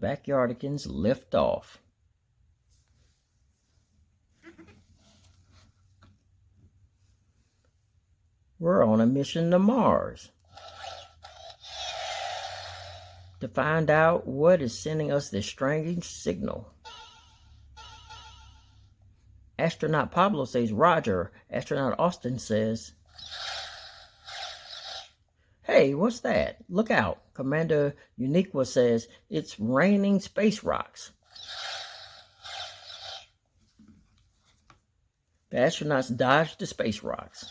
Backyardigans lift off. We're on a mission to Mars to find out what is sending us this strange signal. Astronaut Pablo says Roger. Astronaut Austin says, "Hey, what's that? Look out." Commander Uniqua says, "It's raining space rocks." The astronauts dodge the space rocks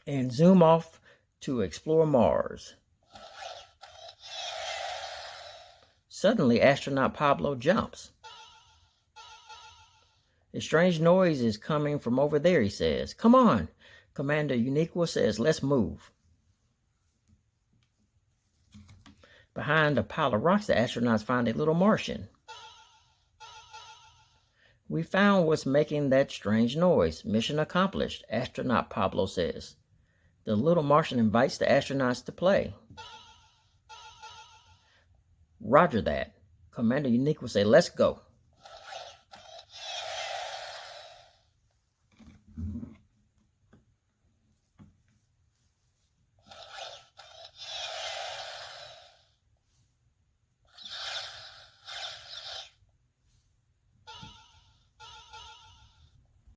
and zoom off to explore Mars. Suddenly, astronaut Pablo jumps. A strange noise is coming from over there, he says. "Come on." Commander Uniqua says, "Let's move." Behind a pile of rocks, the astronauts find a little Martian. "We found what's making that strange noise. Mission accomplished," astronaut Pablo says. The little Martian invites the astronauts to play. "Roger that." Commander Uniqua says, "Let's go."